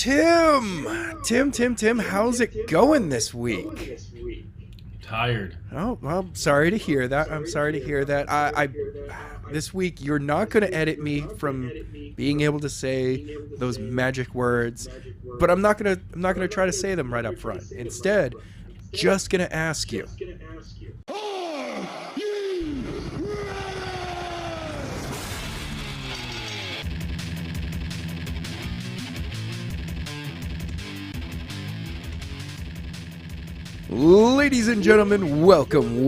Tim, how's it going this week? Tired. Oh, well, sorry to hear that. I'm sorry to hear that. This week you're not going to edit me from being able to say those magic words, but I'm not going to try to say them right up front. Instead, just going to ask you. Ladies and gentlemen, welcome.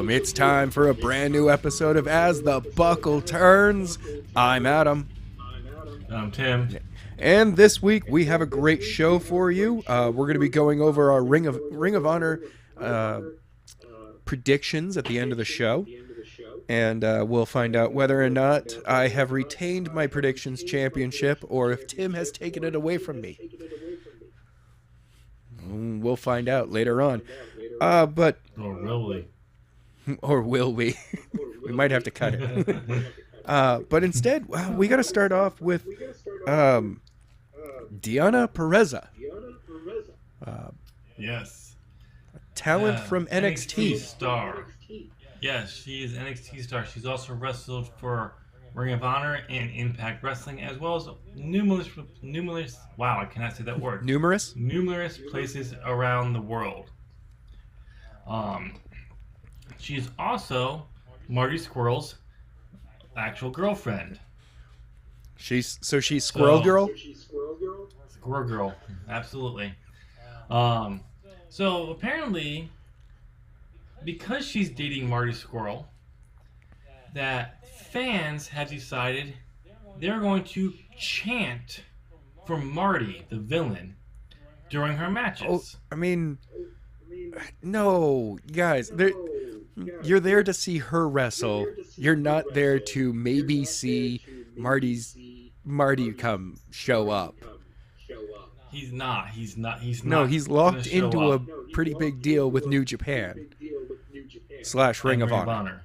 It's time for a brand new episode of As the Buckle Turns. I'm Adam. I'm Tim. And this week we have a great show for you. We're going to be going over our Ring of Honor predictions at the end of the show. And we'll find out whether or not I have retained my predictions championship or if Tim has taken it away from me. We'll find out later on. But Or will we? We might have to cut it. But instead, we got to start off with Diana Pereza. Yes. Talent from NXT. Star. Yes, she is NXT star. She's also wrestled for Ring of Honor and Impact Wrestling, as well as numerous. Wow, I cannot say that word. Numerous Places around the world. She's also Marty Squirrel's actual girlfriend. She's Squirrel Girl? Squirrel Girl, absolutely. So apparently, because she's dating Marty Squirrel, that fans have decided they're going to chant for Marty, the villain, during her matches. Oh, I mean, no, guys, you're there to see her wrestle. You're not there to maybe see Marty come show up. He's not. No, he's locked into a pretty big deal with New Japan / Ring of Honor.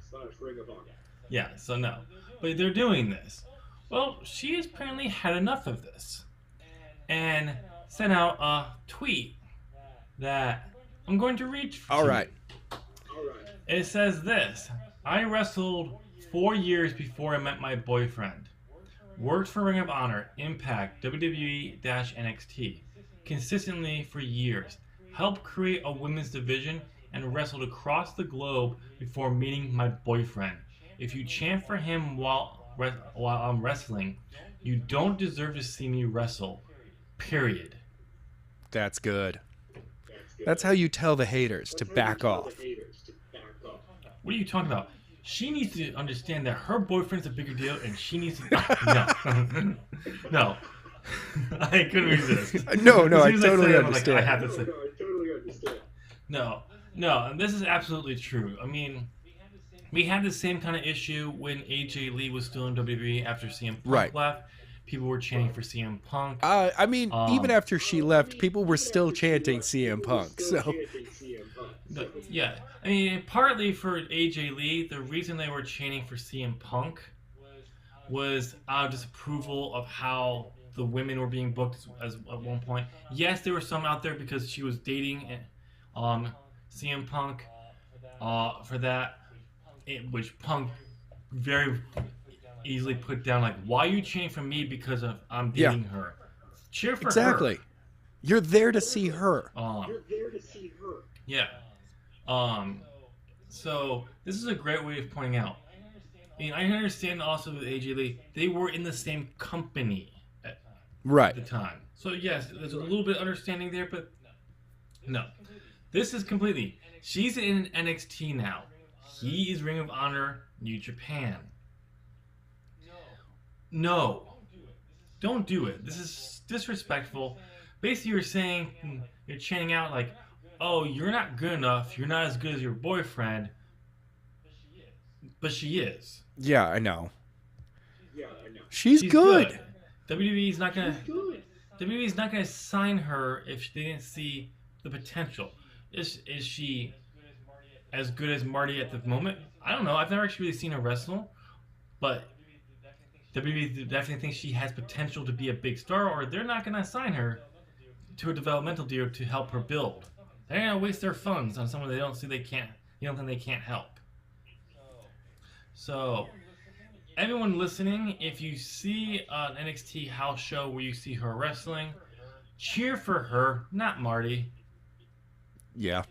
Yeah, so no. But they're doing this. Well, she has apparently had enough of this and sent out a tweet that I'm going to read. All right. It says this: I wrestled 4 years before I met my boyfriend. Worked for Ring of Honor, Impact, WWE-NXT consistently for years. Helped create a women's division and wrestled across the globe before meeting my boyfriend. If you chant for him while I'm wrestling, you don't deserve to see me wrestle. Period. That's good. That's how you tell the haters to back off. What are you talking about? She needs to understand that her boyfriend's a bigger deal, and she needs to... No. I couldn't resist. No, I totally understand. I have to say... No, and this is absolutely true. I mean, we had the same kind of issue when AJ Lee was still in WWE after CM Punk left. People were chanting for CM Punk. I mean, even after she left, people were still chanting CM Punk. So, yeah, I mean, partly for AJ Lee, the reason they were chanting for CM Punk was out of disapproval of how the women were being booked as at one point. Yes, there were some out there because she was dating CM Punk for that, which Punk very easily put down, like, why are you cheering for me because of I'm dating her? Cheer for her. Exactly. You're there to see her. Yeah. So this is a great way of pointing out. I mean, I understand also with AJ Lee, they were in the same company at the time. So yes, there's a little bit of understanding there, but no. This is completely... She's in NXT now. He is Ring of Honor, New Japan. No. Don't do it. This is disrespectful. Basically, you're saying... You're chanting out like, oh, you're not good enough. You're not as good as your boyfriend. But she is. Yeah, I know. She's good. WWE's not gonna sign her if they didn't see the potential. Is she as good as Marty at the moment? I don't know. I've never actually really seen her wrestle, but WWE definitely thinks she has potential to be a big star, or they're not going to assign her to a developmental deal to help her build. They're going to waste their funds on someone they don't see they can't, you don't think they can't help. So, everyone listening, if you see an NXT house show where you see her wrestling, cheer for her, not Marty, Yeah.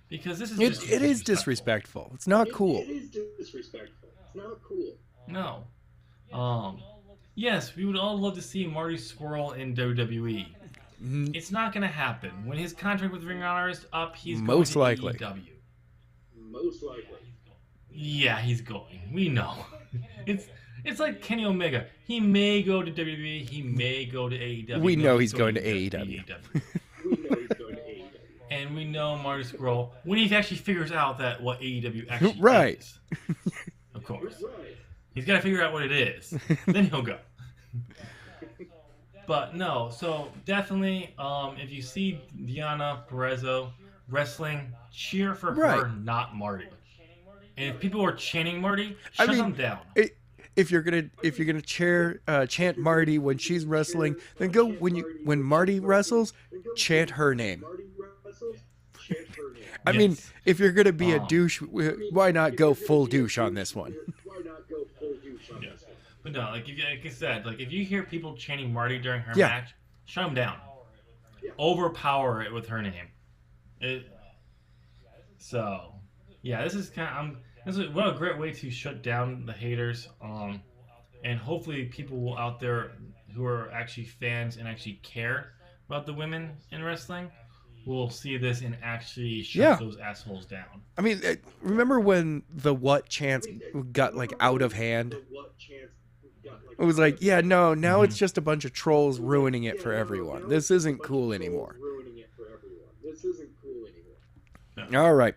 because this is It, just it is disrespectful. disrespectful. It's not cool. It is disrespectful. It's not cool. No. Yes, we would all love to see Marty Squirrel in WWE. It's not going to happen. When his contract with Ring of Honor is up, he's Most going to likely. AEW. Most likely. Yeah, he's going. We know. It's like Kenny Omega. He may go to WWE. He may go to AEW. We know he's going to We know he's going to AEW. And we know Marty Scurll, when he actually figures out that what AEW actually Right. is. Of course. Right. He's got to figure out what it is. Then he'll go. But no, so definitely, if you see Diana Perezzo wrestling, cheer for her, Right. not Marty. And if people are chanting Marty, shut them down. If you're gonna chant Marty when she's wrestling, then go when Marty wrestles, chant her name. I mean, Yes. if you're gonna be a douche, why not go full douche on this one? Yeah. But no, like I said, like if you hear people chanting Marty during her Yeah. match, shut them down. Overpower it with her name. So, yeah, this is what a great way to shut down the haters. And hopefully people out there who are actually fans and actually care about the women in wrestling will see this and actually shut those assholes down. I mean, remember when the what chants got like out of hand? It was like, yeah, no, now it's just a bunch of trolls ruining it for everyone. This isn't cool anymore. All right.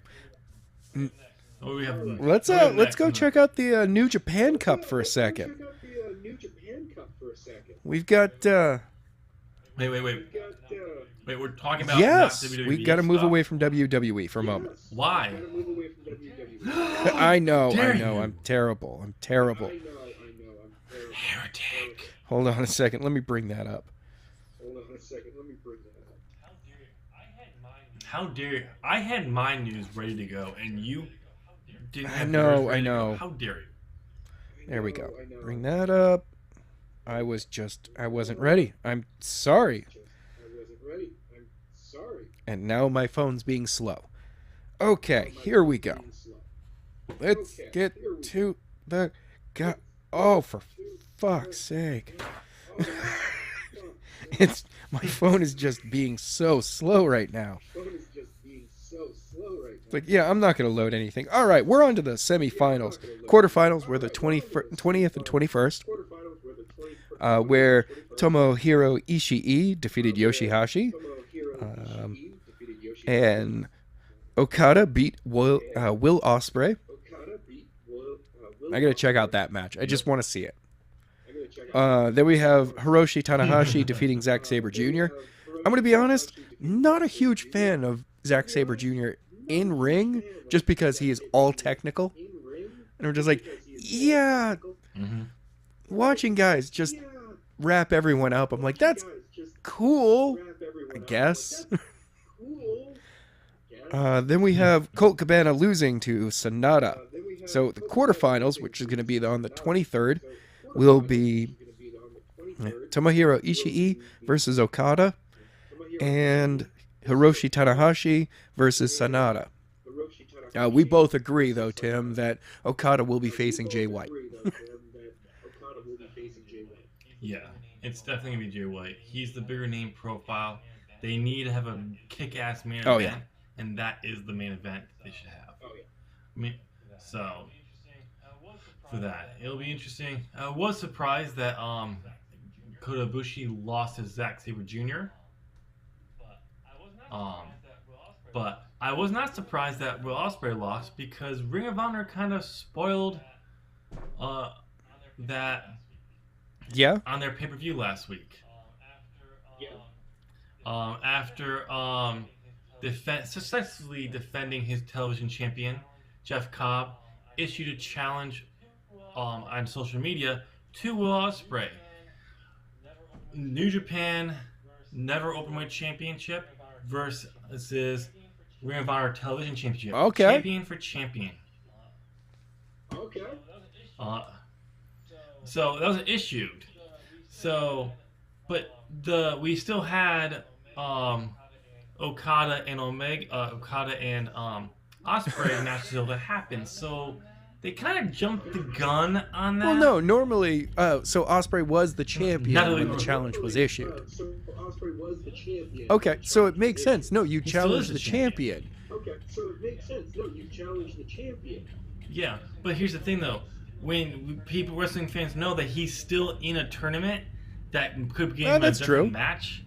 Oh, we have Let's go check out the New Japan Cup for a second. We've got Wait, we're talking about yes, not WWE we got to move stuff? away from WWE for a moment. Why? I know, Dare you. I'm terrible. Heretic. Hold on a second, let me bring that up. How dare you? I had my news ready to go, and you didn't have I know, yours ready to go. I know. How dare you? There we go. Bring that up. I wasn't ready. I'm sorry. And now my phone's being slow. Okay, here we go. Let's get to the oh, for fuck's sake. My phone is just being so slow right now. Like, yeah, I'm not going to load anything. All right, we're on to the semifinals. Quarterfinals were the 20th and 21st, where Tomohiro Ishii defeated Yoshihashi, and Okada beat Will Ospreay. I got to check out that match. I just want to see it. Then we have Hiroshi Tanahashi defeating Zack Sabre Jr. I'm going to be honest, not a huge fan of Zack Sabre Jr. in ring, just because he is all technical. And I'm just like, yeah, watching guys just wrap everyone up. I'm like, that's cool, I guess. Then we have Colt Cabana losing to Sonata. So the quarterfinals, which is going to be on the 23rd, will be Tomohiro Ishii versus Okada and Hiroshi Tanahashi versus Sonata. We both agree, though, Tim, that Okada will be facing Jay White. Yeah, it's definitely going to be Jay White. He's the bigger name profile. They need to have a kick-ass main event, and that is the main event they should have. I mean, so for that, it'll be interesting. I was surprised that Kota Ibushi lost to Zack Sabre Jr. But I was not surprised that Will Ospreay lost, because Ring of Honor kind of spoiled that on their pay-per-view last week. After successfully defending his television champion, Jeff Cobb issued a challenge on social media to Will Ospreay. New Japan Never Openweight Championship versus Ring of Honor Television Championship. Okay. Champion for champion. Okay. So that was issued. So, but we still had Okada and Ospreay match still to happen. So they kind of jumped the gun on that. Well, no, normally, so Ospreay was the champion when the challenge was issued. So Ospreay was the champion. Okay, so it makes sense. No, you He still challenged is the the champion. Okay, so it makes sense. No, you challenged the champion. Yeah, but here's the thing though. When people, wrestling fans, know that he's still in a tournament that could give him a That's different true. match,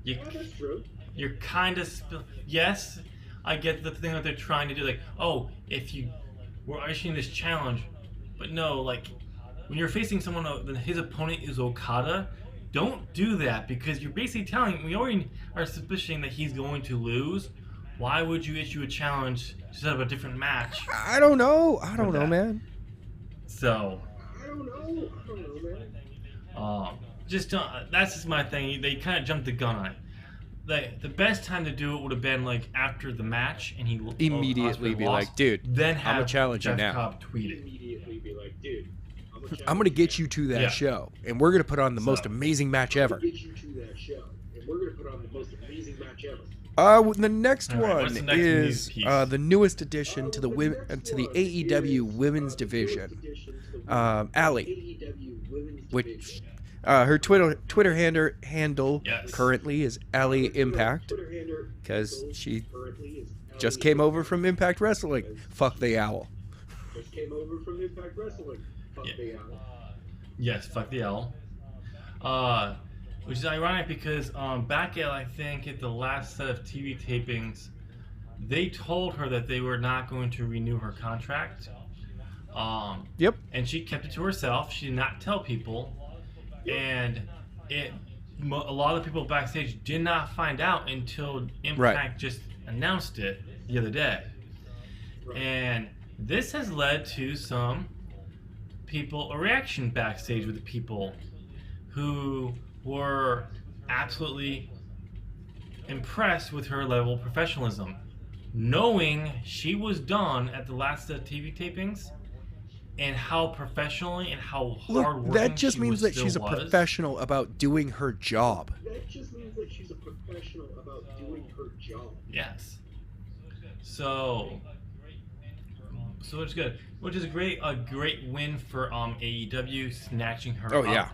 Yeah, that's true. you're kind of yes, I get the thing that they're trying to do, like, oh, if you were issuing this challenge, but no, like, when you're facing someone that his opponent is Okada, don't do that, because you're basically telling, we already are suspicioning that he's going to lose. Why would you issue a challenge to set up a different match? I don't know. I don't know, that. man. So, I don't know, man. just don't, that's just my thing. They kind of jumped the gun on it. The best time to do it would have been like after the match, and he Immediately Ospreay be lost, like, dude, then have I'ma challenge you Jeff now. Cobb tweet it. Immediately be like, dude, I'm going to get you to that Yeah. show, and we're going to put on the most amazing match ever. Get you to that show, and we're gonna put on the most amazing match ever. The next All right, one what's the next is news piece? the newest addition to the AEW women's division. Allie, AEW women's which division. her Twitter handle Yes. currently is Allie Impact, Twitter handle because she currently is just came over from Impact Wrestling. Fuck the owl. Just came over from Impact Wrestling. Fuck Yeah. the owl. Yes, fuck the L. Which is ironic because back at, I think, at the last set of TV tapings, they told her that they were not going to renew her contract. Yep. And she kept it to herself. She did not tell people. And a lot of the people backstage did not find out until Impact just announced it the other day. And this has led to some a reaction backstage with the people who were absolutely impressed with her level of professionalism, knowing she was done at the last TV tapings, and how professionally and how hard working That just means that she's a was. professional about doing her job. That just means that she's a professional about doing her job. Yes. So it's good, which is a great win for AEW, snatching her up. Yeah.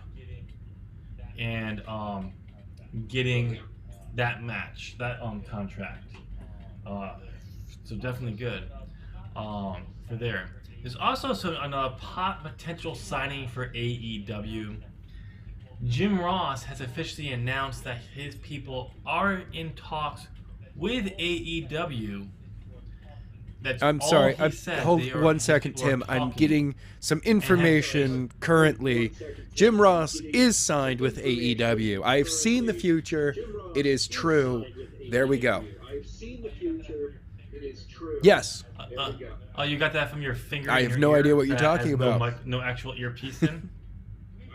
And getting that match, that contract. So definitely good for there. There's also another potential signing for AEW. Jim Ross has officially announced that his people are in talks with AEW. That's I'm all sorry. he said. Hold They are- 1 second, people are Tim. I'm talking. getting some information currently. Jim Ross is signed with AEW. I've seen the future. It is true. There we go. I've seen the future. It is true. Yes. There we go. Oh, you got that from your finger? I in have your no ear idea what you're that talking has no about. no actual earpiece in.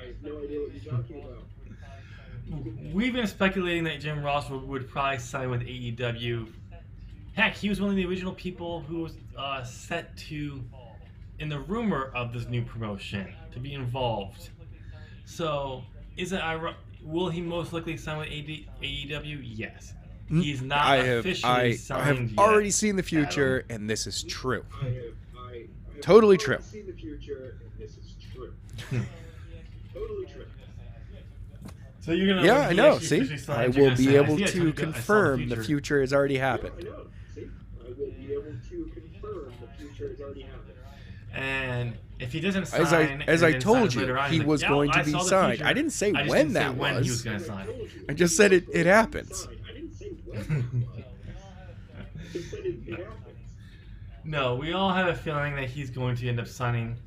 I have no idea what you're talking about. We've been speculating that Jim Ross would probably sign with AEW. Heck, he was one of the original people who was set to, in the rumor of this new promotion, to be involved. So, will he most likely sign with AEW? Yes. He's not I officially have signed yet. already seen the future, and this is true. I have Totally already true. seen the future, and this is true. Totally true. So you're gonna. Yeah, when I he know. actually See, officially signs, I you're will gonna be say, able "See, I told to you, I saw confirm the future has already Yeah, happened. I know. See, I will be able to confirm the future has already happened. And if he doesn't sign, As I and then told signs you, later on, he he's was like, going "Yeah, to I be saw the signed." future." I didn't say I just when didn't say that when he was was. going to sign. I just said it happens. I didn't say when that was. I just said it happens. No, we all have a feeling that he's going to end up signing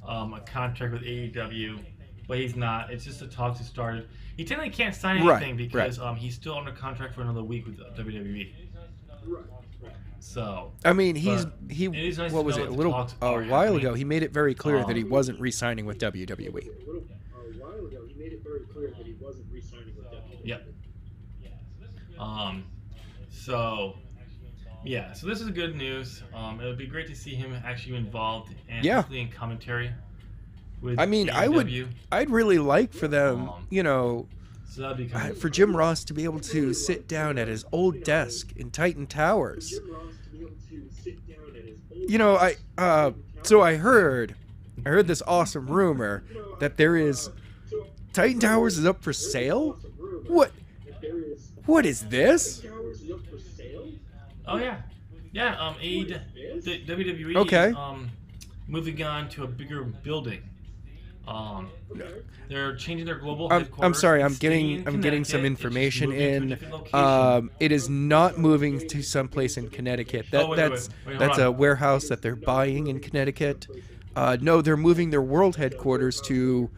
a contract with AEW, but he's not. It's just the talks that started. He technically can't sign Right, anything because he's still under contract for another week with WWE. Right. So I mean, it is nice what to was know it? that A the little talks a are while happening. ago, he made it very clear that he wasn't re-signing with WWE. A while ago, he made it very clear that he wasn't re-signing with WWE. Yep. So yeah, so this is good news. It would be great to see him actually involved and Yeah. hopefully in commentary with I mean, AEW. I'd really like for them, Um, you know, So that'd be kind of for Jim Ross to be able to sit down at his old desk in Titan Towers. Jim Ross to be able to sit down at his old You know, desk in Titan so Towers. I heard this awesome rumor that there is Titan Towers is up for sale. What is this? Towers is up for sale? Oh yeah, yeah. The WWE Okay. is moving on to a bigger building. They're changing their global headquarters. I'm sorry, I'm staying in getting some Connecticut. It's just information moving to a in. different location. It is not moving to someplace in Connecticut. Wait, That's hold that's on. a warehouse that they're buying in Connecticut. No, they're moving their world headquarters to,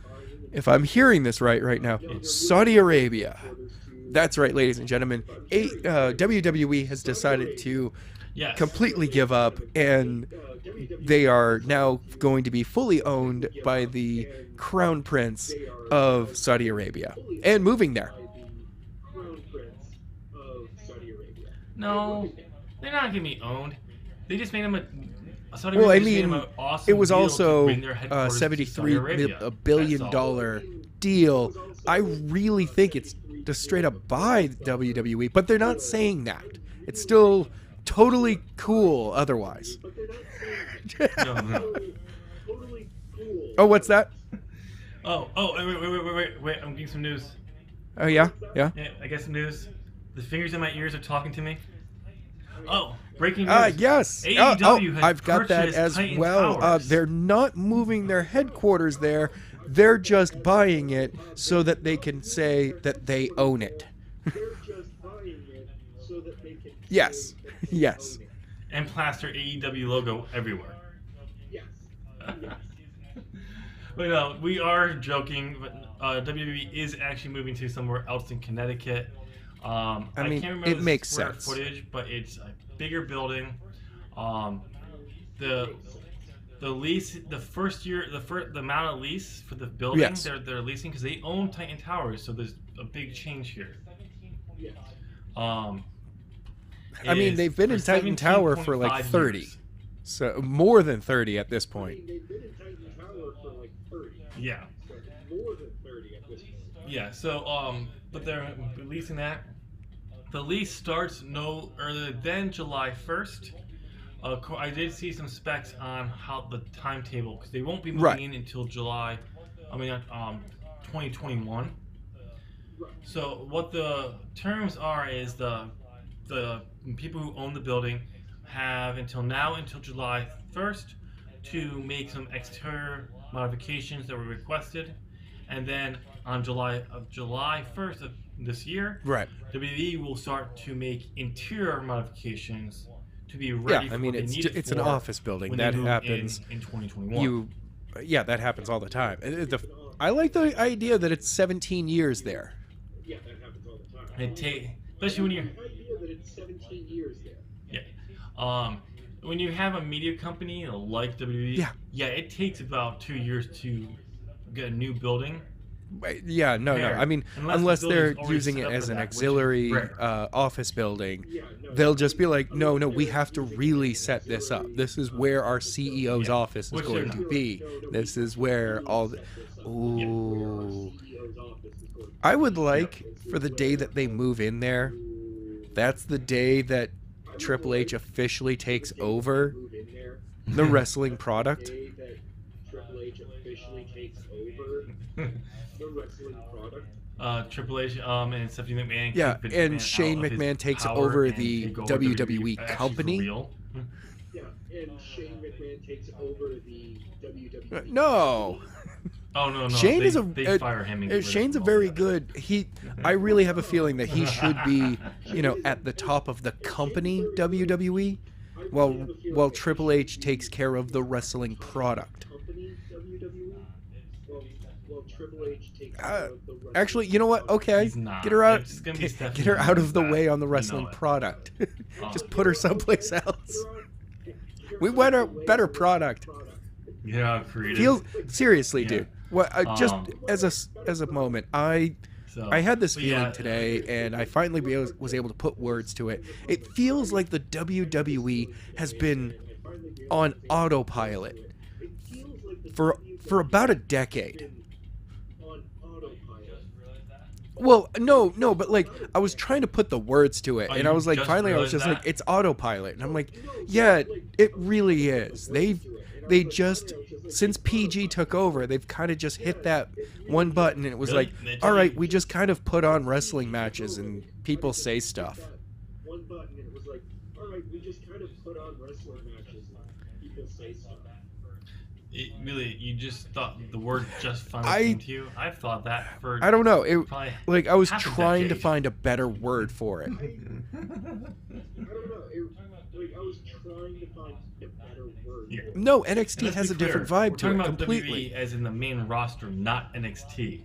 if I'm hearing this right now, Saudi Arabia. That's right, ladies and gentlemen. WWE has decided to Yes. completely give up, and they are now going to be fully owned by the Crown Prince of Saudi Arabia and moving there. Crown Prince of Saudi Arabia. No, they're not gonna be owned. They just made them a Saudi Well, I Arabia just made mean, them an awesome it was deal to also bring their headquarters to Saudi Arabia. $73 billion That's all. deal. I really think it's to straight up buy WWE, but they're not saying that. It's still totally cool otherwise. No. Totally cool. Oh, what's that? Oh, wait! I'm getting some news. Oh, yeah? Yeah, I got some news. The fingers in my ears are talking to me. Oh, breaking news. Yes. AEW has I've got that purchased as Titan well. Towers. They're not moving their headquarters there. They're just buying it so that they can say that they own it. They're just buying it so that they can Yes. say that they Yes. own it. And plaster AEW logo everywhere. Yes. But no, we are joking. But WWE is actually moving to somewhere else in Connecticut. I mean, can't remember it the makes square sense. footage, but it's a bigger building. The lease, the first year, the amount of lease for the building Yes. they're leasing because they own Titan Towers, so there's a big change here. Yes. I mean, they've been in Titan Tower for like 30. years. So more than 30 at this point. They've been in Titan Tower for like 30. Yeah. So more than 30 at this point. Yeah, so but they're releasing that. The lease starts no earlier than July 1st. I did see some specs on how the timetable because they won't be moving Right. in until 2021. So what the terms are is the people who own the building have until July 1st to make some exterior modifications that were requested, and then on July 1st of this year, Right. WWE will start to make interior modifications to be ready. Yeah, for I mean, what they need it it's an for office building. when That they move happens. in 2021. That happens all the time. I like the idea that it's 17 years there. Yeah, that happens all the time. Especially when you're The idea that it's 17 years there. when you have a media company like WWE, it takes about 2 years to get a new building. Yeah, no. Fair. I mean, Unless the they're building's already using set it up as for an that, which is auxiliary rare. office building, Yeah, no, they'll just be like, no, we have to really set this up. This is where our CEO's office is Which going they're to not. be. This is where all the... Ooh. CEO's office is going to I would like for the day that they move in there, that's the day that Triple H officially takes over move in there. the wrestling product. The day that Triple H officially takes over the wrestling product. Triple H and Stephanie McMahon. Yeah, kick Vince and McMahon Shane out of his McMahon takes power over and the take over WWE actually for company. real. Yeah, and Shane McMahon takes over the WWE. No. Oh no! Shane they, is a they fire him. And get rid of Shane's a him very altogether. good. I really have a feeling that he should be, at the top of the company WWE, while Triple H takes care of the wrestling product. Company WWE. Well, Triple H takes Uh, the wrestling Actually, you know what? Okay, He's not. get her out. It's gonna be Stephanie Get her out wins of the that. way on the You wrestling know it. product. Oh. Just put her someplace else. We want a better product. Yeah, creative. Feel seriously, Yeah. dude. What? Just Um, as a moment, I So, had this but feeling yeah, today, and I finally was able to put words to it. It feels like the WWE has been on autopilot for about a decade. On autopilot. Well, no, but like I was trying to put the words to it, Oh, and I you was like, just finally, I was realized just like, that? it's autopilot, and I'm like, yeah, it really is. They just since PG took over, they've kind of just hit that one button, and it was Really? like, They all told right, you- we just kind of put on wrestling matches, and people say stuff. One button, and it was like, all right, we just kind of put on wrestling matches and people say stuff. It really, you just thought the word just finally I- came to you? I've thought that for I don't know. It probably like I was half a trying to decade. find a better word for it. I don't know. I was trying to find a better word. Yeah. No, And NXT let's has be a different clear, vibe we're to talking it about completely. WWE as in the main roster, not NXT.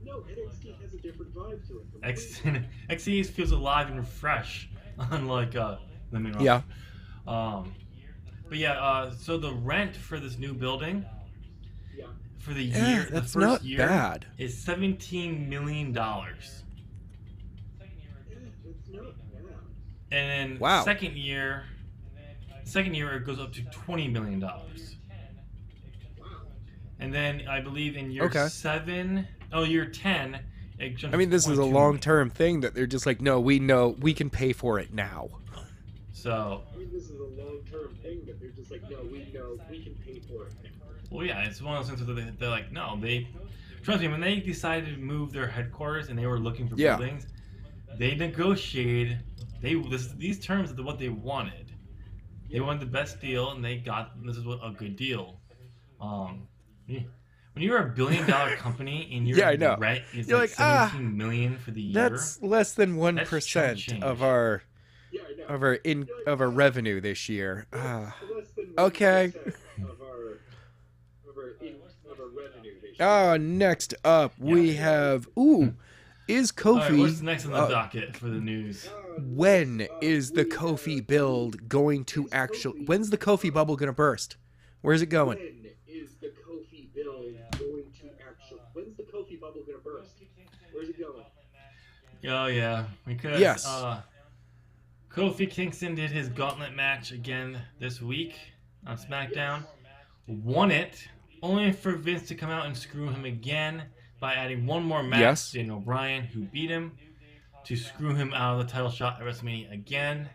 No, NXT has a different vibe to it. NXT feels alive and fresh, unlike the main roster. Yeah. But yeah, so the rent for this new building Yeah. for the Yeah, year, the that's first not year, bad. is $17 million. Yeah, it's not bad. And then Wow. second year it goes up to $20 million. Wow. And then I believe in year Okay. year 10, it jumps I mean, to this is a 22 long-term thing that they're just like, no, we know we can pay for it now. So, I mean, this is a long-term thing that they're just like, no, we know we can pay for it now. well, yeah, it's one of those things that they're like, no, trust me, when they decided to move their headquarters and they were looking for Yeah. buildings, they negotiated, these terms are what they wanted. They wanted the best deal, and this is a good deal. When you're a $1 billion company and your Yeah, I know. rent is You're like like, ah, 17 million for the year, That's less than That's 1% chump change. of our Yeah, I know. of our revenue this year. Ah. Less than Okay. 1% of our revenue this year. Next up we have is all right, what's Kofi next on the docket for the news? when is the Kofi build going to actually when's the Kofi bubble going to burst? Where's it going? When is the Kofi build going to actually? When's the Kofi bubble gonna burst? Where's it going? Oh yeah, because Yes. Kofi Kingston did his gauntlet match again this week on SmackDown, won it, only for Vince to come out and screw him again by adding one more match Yes. to Daniel Bryan, who beat him, to screw him out of the title shot at WrestleMania again.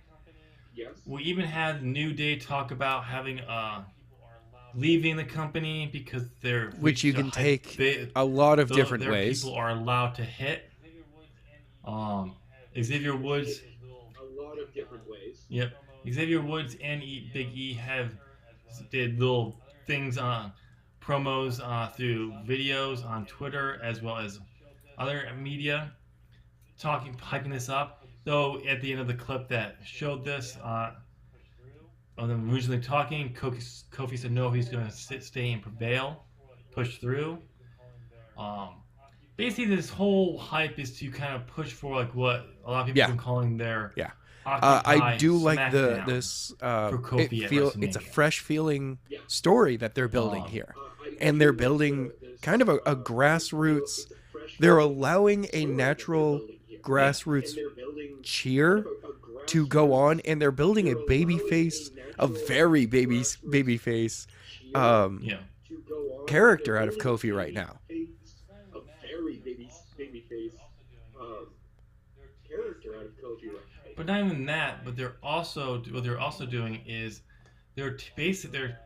Yes. We even had New Day talk about having leaving the company because they're Which you can take a lot of different their ways. people are allowed to hit. Xavier Woods, A lot of different ways. yep. Xavier Woods and Big E did little things promos through videos on Twitter as well as other media, hyping this up. Though at the end of the clip that showed this, of them originally talking, Kofi said no, he's going to stay and prevail, push through. Basically, this whole hype is to kind of push for like what a lot of people have been calling their Yeah. Occupy I do like SmackDown. this. for Kofi at It's a WrestleMania. fresh feeling story that they're building here, and they're building kind of a grassroots. They're allowing a natural grassroots cheer to go on, and they're building a baby face, a very baby face Yeah. character out of Kofi right now. A very baby face character out of Kofi right now. But not even that. But what they're also doing is they're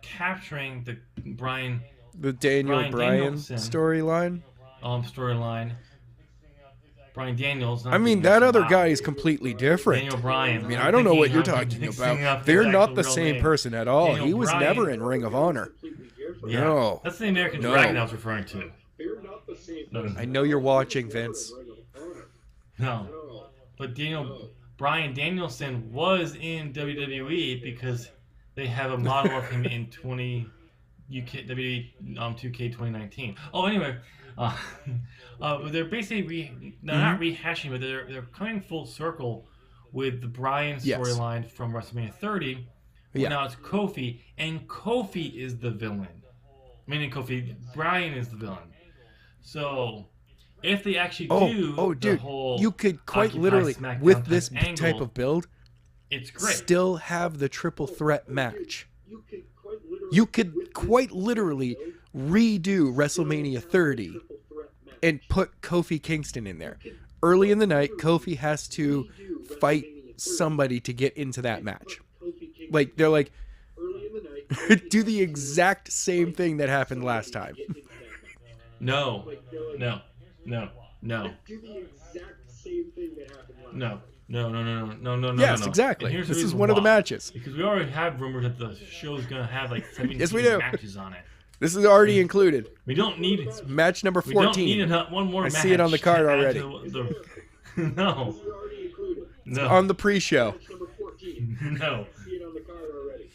capturing the Brian The Daniel Bryan Bryan Danielson. storyline. Storyline. Brian Daniels. I mean, that other guy is completely different. Daniel Bryan. I mean, I don't know what you're talking about. They're not the same person at all. Daniel He was Bryan. never in Ring of Honor. Yeah. No. That's the American No. Dragon I was referring to. They're not the same No. person. I know you're watching, Vince. No. No. But Brian Danielson was in WWE because they have a model of him in 2K 2019. Oh, anyway, Uh, but they're basically they're not rehashing, but they're coming full circle with the Bryan Yes. storyline from WrestleMania 30. Well, Yeah. now it's Kofi, and Kofi is the villain. Meaning Bryan is the villain. So, if they actually do the dude, whole you could quite Occupy literally, SmackDown with this type type angle, of build, it's great. still have the triple threat match. You could quite literally Redo WrestleMania 30 and put Kofi Kingston in there. Early in the night, Kofi has to fight somebody to get into that match. Like, they're like, do the exact same thing that happened last time. No. No. Do the exact same thing that happened last No. Yes, no. exactly. And here's the This is reason one of the why. matches. Because we already have rumors that the show's gonna have like 17 Yes, we do. matches on it. This is already included. We don't need Match number we don't 14. need one more I match. see it on the card to add already. to no. already included. No. On the pre-show. Match number 14. No. See it on the card already.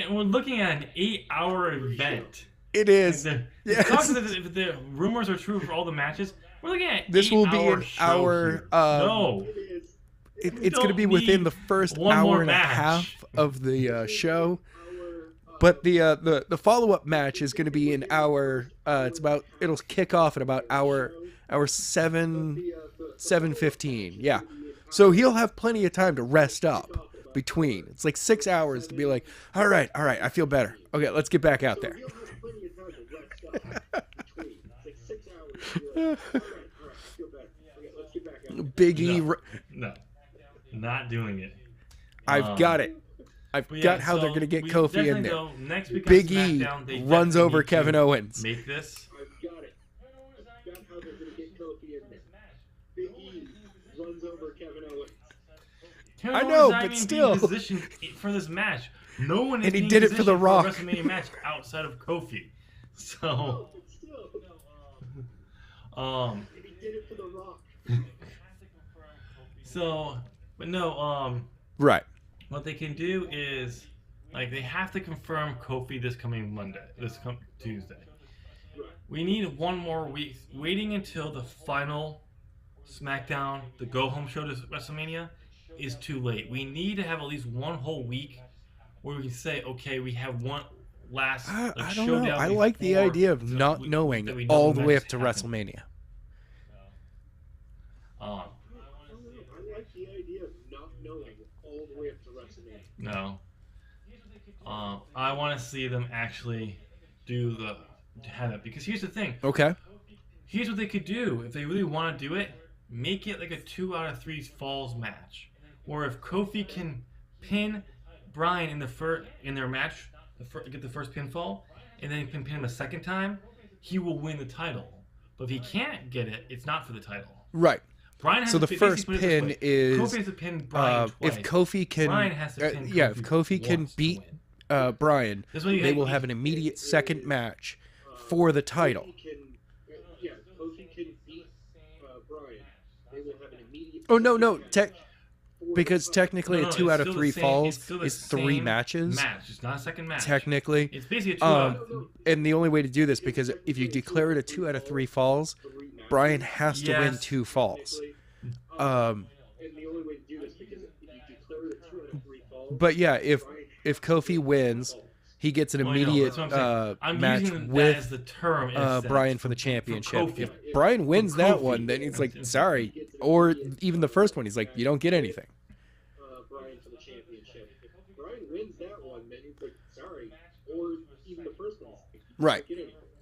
We're looking at an 8-hour event. It is. Yes. If the rumors are true for all the matches, we're looking at This will be an show hour. here. No. It is. It's going to be within the first one hour more and a match. half of the show. But the follow-up match is going to be an hour. It'll kick off at about hour 7:15. Yeah. So he'll have plenty of time to rest up between. It's like 6 hours to be like, all right, I feel better. Okay, let's get back out there. You'll have plenty of time to rest up between. It's like 6 hours. You're like, all right, I feel better. Okay, let's get back out there. Big E. No. Not doing it. I've got it. I've But yeah, got how so they're going to get we Kofi in definitely there. go next week on Big E SmackDown, they runs definitely over need to Kevin Owens. Make this. I've got it. I've got how they're going to get Kofi in there. Big E runs over Kevin Owens. Kevin I Owens know, not but even still. being positioned for this match. No one is And he being did it for The positioned Rock. a WrestleMania match outside of Kofi. So, Oh, but still. um, And he did it for The Rock. but no, Right. what they can do is, like, they have to confirm Kofi this coming Tuesday. We need one more week. Waiting until the final SmackDown, the go-home show to WrestleMania, is too late. We need to have at least one whole week where we can say, okay, we have one last I don't showdown. know. I like the before idea of that not we knowing know all the way up matches to happen. WrestleMania. I like the idea of not knowing all the way up to WrestleMania. No. I want to see them actually have it, because here's the thing. Okay. Here's what they could do if they really want to do it. Make it like a 2 out of 3 falls match, or if Kofi can pin Bryan in their match, get the first pinfall, and then can pin him a second time, he will win the title. But if he can't get it, it's not for the title. Right. Bryan has So the to, first basically put it this pin way. is Kofi has to pin Bryan twice. if Kofi can Bryan has to pin if Kofi Kofi can once to beat win. Bryan, That's why you they hate will me. have an immediate second match for the title. Kofi can beat Bryan. They will have an immediate. Oh no, because technically No, a 2 it's out of still the 3 same- falls it's still the is 3 same matches. Match. It's not a second match. Technically, It's basically a 2 out. and the only way to do this, because if you declare it a 2 out of 3 falls, Bryan has to win Yes. 2 falls. And the only way to do this, because if you declare it a 2 out of 3 falls. But yeah, if Kofi wins, he gets an Well, I know, immediate that's what I'm saying. I'm match using that with as the term in a sense, Bryan for the for championship. Kofi. If Bryan wins that Kofi. one, then he's like, sorry. Or even the first one, he's like, you don't get anything. Bryan for the championship. If Bryan wins that one, then he's like, sorry. Or even the first one. Right.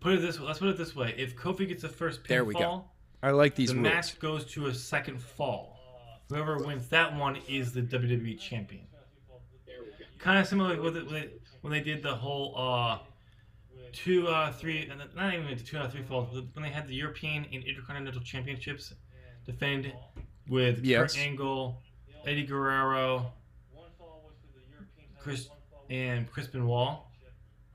Let's put it this way: if Kofi gets the first pinfall, There we go. I like these the rules. match goes to a second fall. Whoever wins that one is the WWE champion. Kind of similar with when they did the whole 2 out of 3, not even 2 out of 3 falls, but when they had the European and Intercontinental Championships defended with Yes. Kurt Angle, Eddie Guerrero, Chris Benoit.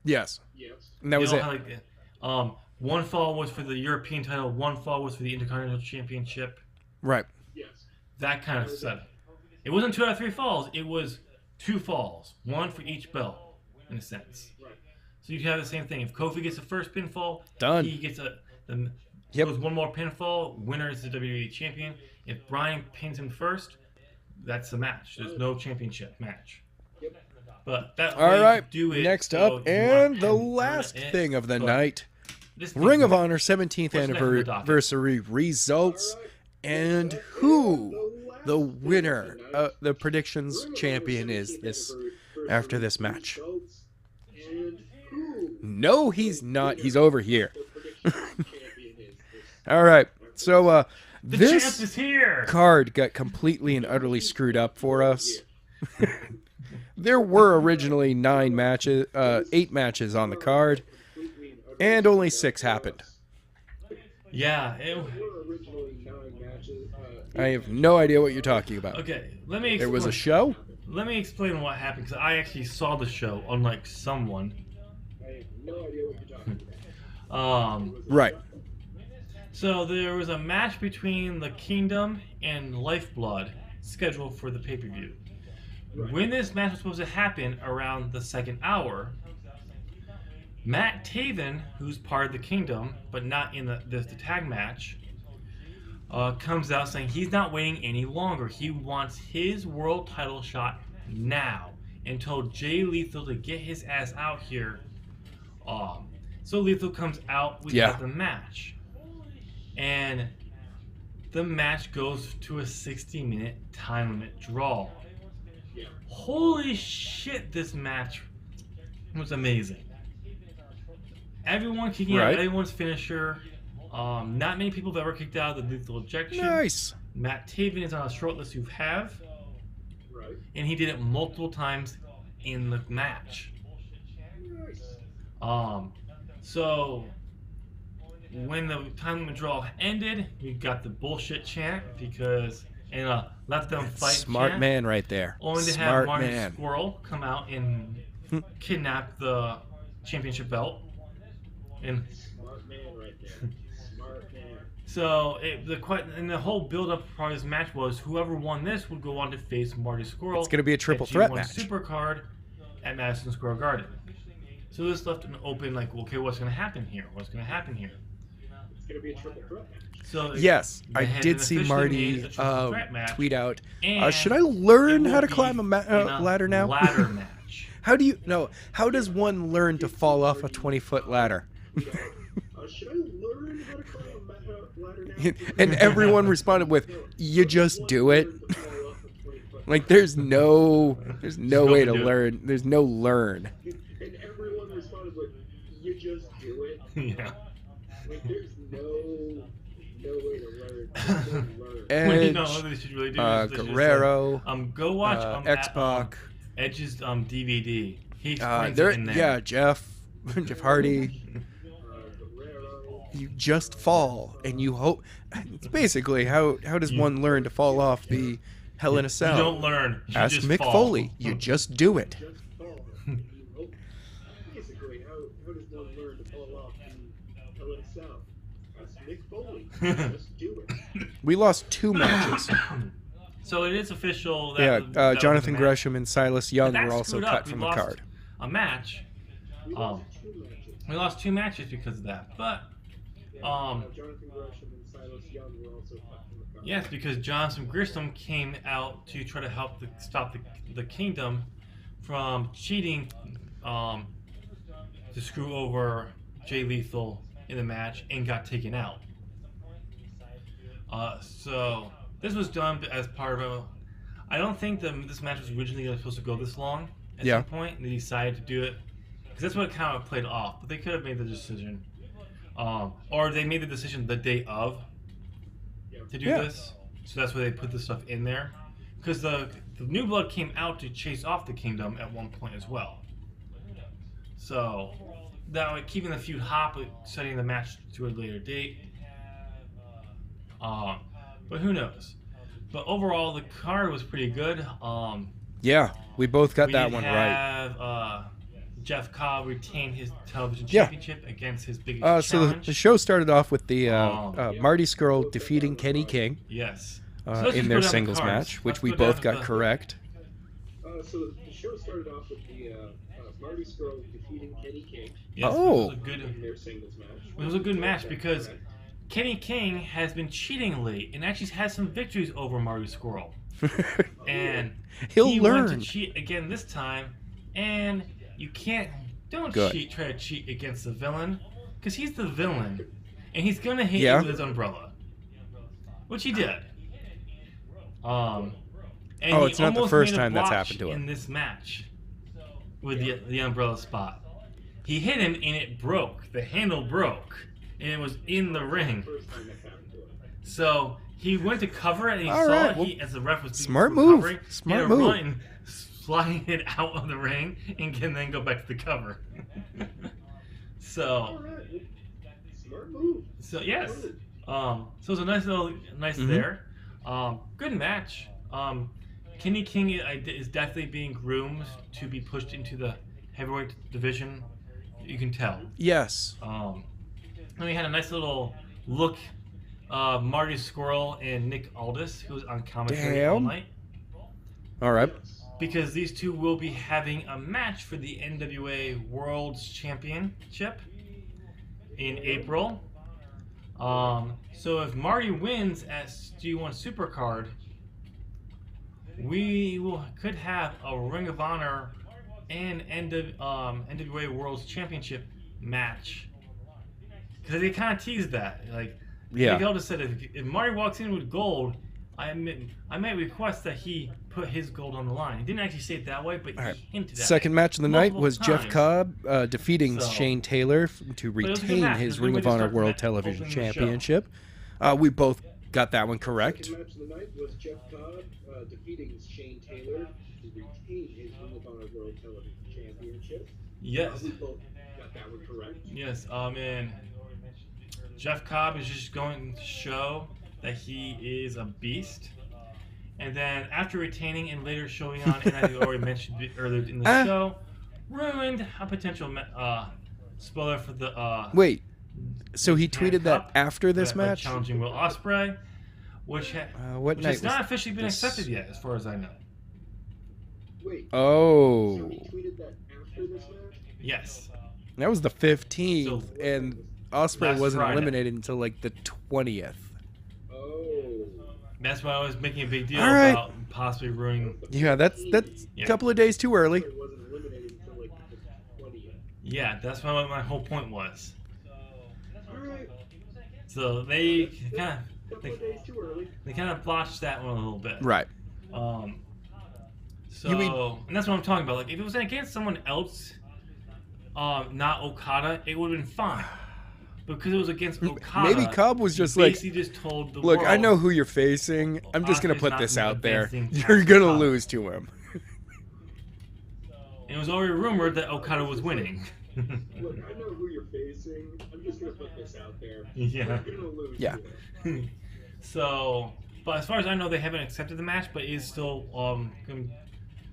Yes. Yes. And that They was all it. had, like, one fall was for the European title, one fall was for the Intercontinental Championship. Right. Yes. That kind of setup. It wasn't 2 out of 3 falls. It was 2 falls, one for each belt, in a sense. Right. So you have the same thing. If Kofi gets the first pinfall, Done. he gets Yep. goes one more pinfall. Winner is the WWE champion. If Bryan pins him first, that's the match. There's no championship match. But that All way right. you do it. Next so up, you want and the him to earn last it, thing of the but night. this Ring of thing- Honor 17th What's next on the docket? anniversary results, and who the winner, the predictions champion is this after this match. And who No, he's not. He's over here. the prediction champion is this. All right. So The champ this is here. card got completely and utterly screwed up for us. There were originally 8 matches on the card, and only 6 happened. Yeah. There were originally 9 matches. I have no idea what you're talking about. Okay. Let me. There was a explain- show? Let me explain what happened because I actually saw the show, unlike someone. I have no idea what you're talking about. Right. So there was a match between the Kingdom and Lifeblood scheduled for the pay-per-view. When this match was supposed to happen around the 2nd hour, Matt Taven, who's part of the Kingdom but not in the tag match, comes out saying he's not waiting any longer. He wants his world title shot now and told Jay Lethal to get his ass out here. So Lethal comes out, we have the match. And the match goes to a 60-minute time limit draw. Holy shit, this match was amazing. Everyone kicking out everyone's finisher. Not many people have ever kicked out of the lethal ejection. Nice. Matt Taven is on a short list you have. And he did it multiple times in the match. So when the time limit draw ended, we got the bullshit chant and let them fight. Smart chant, man right there. only to have Smart Marty man. Squirrel come out and kidnap the championship belt. And Smart man right there. Smart man. so the whole build-up part of this match was whoever won this would go on to face Marty Squirrel. It's going to be a triple at threat G1 match. Supercard at Madison Square Garden. So this left an open, like, okay, what's going to happen here? What's going to happen here? It's going to be a triple threat match. So Yes, they I had did been see officially Marty made a triple threat match, tweet out, and should I learn it how to will climb be a in a ladder now? Ladder match. How does one learn to fall off a 20-foot ladder? Should I learn how to climb a ladder now? And everyone responded with, "You just do it." Like there's no way to do it. learn. There's no learn. And everyone responded with, "You just do it." Yeah. Like there's no way to learn. There's no learn. When you know Edge, what they should really do is they should Guerrero, say, go watch X-Pac. Edge's DVD. He explains it in there. Yeah, Jeff Hardy. Guerrero. You just fall and you hope. It's basically how does one learn to fall off the Hell in a Cell? You don't learn. You Ask just Mick fall. Foley. You just do it. Just fall. You hope. Basically, how does one learn to fall off the Hell in a Cell? Ask Mick Foley. Just do it. We lost 2 matches. So it is official that Yeah, that Jonathan was a match. Gresham and Silas Young But were that also screwed cut up. We from the lost card. A match. We Um, lost 2 matches. We lost 2 matches because of that. But Jonathan Gresham and Silas Young were also cut from the card. yes, because Jonathan Gresham came out to try to help stop the Kingdom from cheating to screw over Jay Lethal in the match and got taken out. So this was done as part of a. I don't think this match was originally supposed to go this long. At some point, they decided to do it because that's what kind of played off. But they could have made the decision, or they made the decision the day of to do this. So that's why they put this stuff in there. Because the New Blood came out to chase off the Kingdom at one point as well. So that way, keeping the feud hot, but setting the match to a later date. But who knows? But overall, the card was pretty good. Yeah, we both got We that did one right. have Jeff Cobb retain his television championship against his biggest So challenge. the show started off with the Oh. Marty Scurll defeating Kenny King Yes. So let's just in go their down the singles cards. match, which Let's we go down both to got the- correct. So the show started off with the Marty Scurll defeating Kenny King Yes, Oh. in their singles match. it was a good match because Kenny King has been cheating late and actually has some victories over Marty Scurll. And He'll he learn. went to cheat again this time, and you don't Good. try to cheat against the villain, because he's the villain, and he's gonna hit Yeah. you with his umbrella, which he did. And he it's not the almost first made a time that's botch happened to him. in this match with the umbrella spot. He hit him, and it broke. The handle broke, and it was in the ring. First time that's happened to him. So he went to cover it, and he All saw right, it. well, As the ref was smart move. recovering, Smart he had move. to run, sliding it out of the ring, and can then go back to the cover. All So, right. Smart move. yes. Good. So it's a nice Mhm. there. Good match. Kenny King is definitely being groomed to be pushed into the heavyweight division. You can tell. Yes. And we had a nice little look. Marty Scurll and Nick Aldis, who was on commentary all Damn. night, All right. because these two will be having a match for the NWA World's Championship in April. So if Marty wins at G1 Supercard, we could have a Ring of Honor and NWA World's Championship match. Because they kind of teased that. Like, Yeah. Nick Aldis said, if Marty walks in with gold, I might request that he put his gold on the line. He didn't actually say it that way, but All right. he hinted at Second it match of the night multiple was Jeff times. Cobb defeating So- Shane Taylor to it was a good retain match. It his was a good Ring way of to Honor start the World match, Television opening the show. Championship. We both got that one correct. Second match of the night was Jeff Cobb defeating Shane Taylor to retain his Ring of Honor World Television Championship. Yes. We both got that one correct. Yes, and Jeff Cobb is just going to show that he is a beast. And then after retaining and later showing on, and I already mentioned it earlier in the show, ruined a potential spoiler for the Wait. So he Japan tweeted that Cup, after this by match? challenging Will Ospreay, which What night has was not officially been this? accepted yet, as far as I know. Wait. So Oh. he tweeted that after this match? Yes. That was the 15th, So- and Osprey Last wasn't Friday. eliminated until like the 20th. Oh. That's why I was making a big deal All right. about possibly ruining. Yeah, that's Yeah. a couple of days too early. It wasn't eliminated until like the 20th. Yeah, that's what my whole point was. Alright. So they Couple of days too early. kind of botched that one a little bit. Right. So You mean- and that's what I'm talking about. Like if it was against someone else, not Okada, it would have been fine. Because it was against Okada. Maybe Cobb was he just like, basically just told the look, world, I know who you're facing. I'm just going to Osprey's put not this out there. advancing You're past going to Cobb. lose to him. And it was already rumored that Okada was winning. Look, I know who you're facing. I'm just gonna put this out there. Yeah. You're gonna lose. Yeah. to it. So, but as far as I know, they haven't accepted the match, but it is still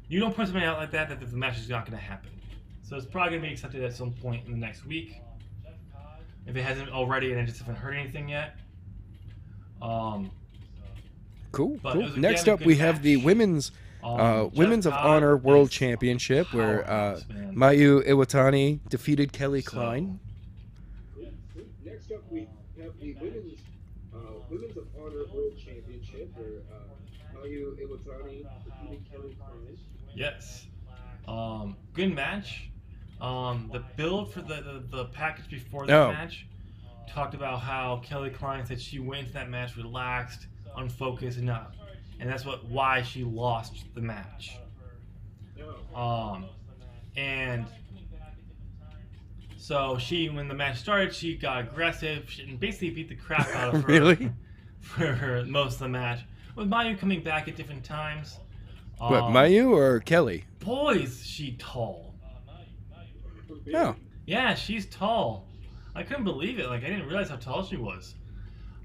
you don't put something out like that the match is not going to happen. So it's probably going to be accepted at some point in the next week, if it hasn't already, and I just haven't heard anything yet. Cool. But it Cool. was, again, Next a up, good we have the match. women's Women's of Jeff Honor Cobb World is Championship, where powerhouse, man. Mayu Iwatani defeated Kelly So- Klein. Next up, we have the Women's of Honor World Championship, where Mayu Iwatani defeated Kelly Klein. Yes. Good match. The build for the package before the Oh. match talked about how Kelly Klein said she went into that match relaxed, unfocused, and that's why she lost the match. No. And so when the match started, she got aggressive and basically beat the crap out of her. Really? For most of the match, with Mayu coming back at different times. What, Mayu or Kelly? Boys, she tall. Oh. Yeah, she's tall. I couldn't believe it. Like I didn't realize how tall she was.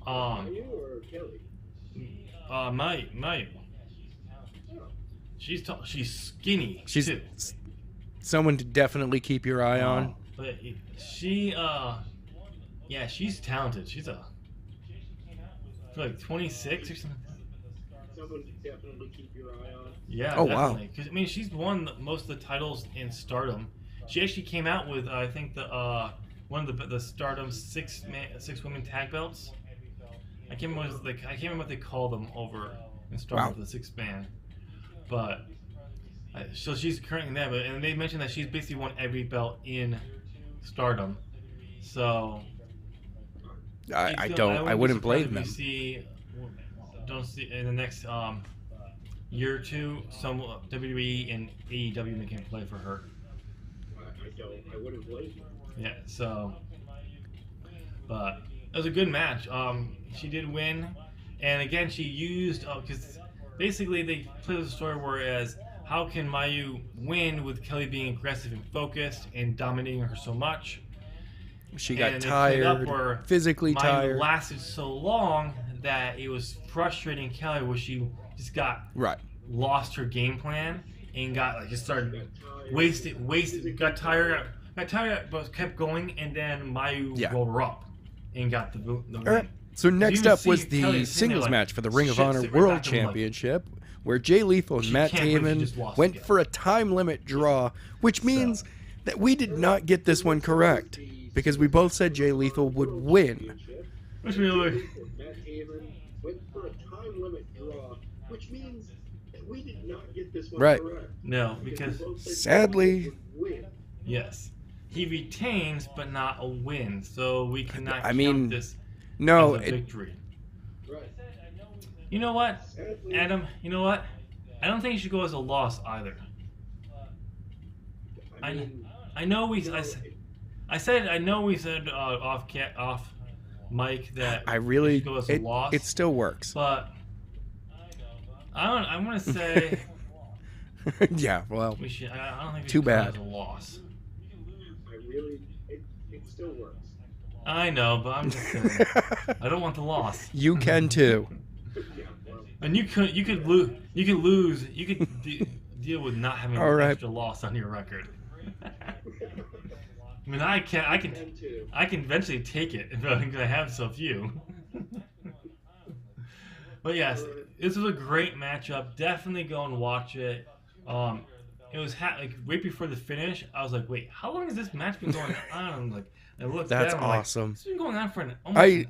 Mayu or Kelly? Mayu. Oh. She's tall. She's skinny. She's too. someone to definitely keep your eye on. But she, yeah, she's talented. She's like 26 or something. Someone to definitely keep your eye on. Yeah, Oh, wow. definitely. Because I mean, she's won most of the titles in Stardom. She actually came out with I think the one of the Stardom six women tag belts. I can't remember what they call them over in Stardom Wow. for the 6 man, but so she's currently there. But and they mentioned that she's basically won every belt in Stardom. So I wouldn't blame them. Don't see in the next year or two some WWE and AEW making a play for her. I wouldn't blame you. Yeah, so but it was a good match. She did win, and again she used because basically they played the story whereas how can Mayu win with Kelly being aggressive and focused and dominating her so much? She got And tired, physically Mayu tired. lasted so long that it was frustrating Kelly where she just got lost her game plan and just started got tired, but kept going, and then Mayu rolled her up and got the win. All right. So next up was the singles match for the Ring of Honor World Championship, where Jay Lethal and Matt Taven went for a time limit draw, which means that we did not get this one correct, because we both said Jay Lethal would win. Which really Matt Taven went for a time limit draw, which means that we did not get this one correct. No, because sadly, yes, he retains but not a win, so we cannot count this as a victory. You know what, Adam? You know what? I don't think it should go as a loss either. I know we said off mic that I really go as a loss, it still works. But I'm gonna say yeah. Well, we should. I don't think we too should go bad. as a loss. It still works. I know, but I'm just saying. I don't want the loss. You can too. And you could lose. You could deal with not having an extra loss on your record. I mean, I can eventually take it if I have so few. But yes, this was a great matchup. Definitely go and watch it. It was like right before the finish. I was like, wait, how long has this match been going on? Like, I looked That's down, awesome. It's been going on for you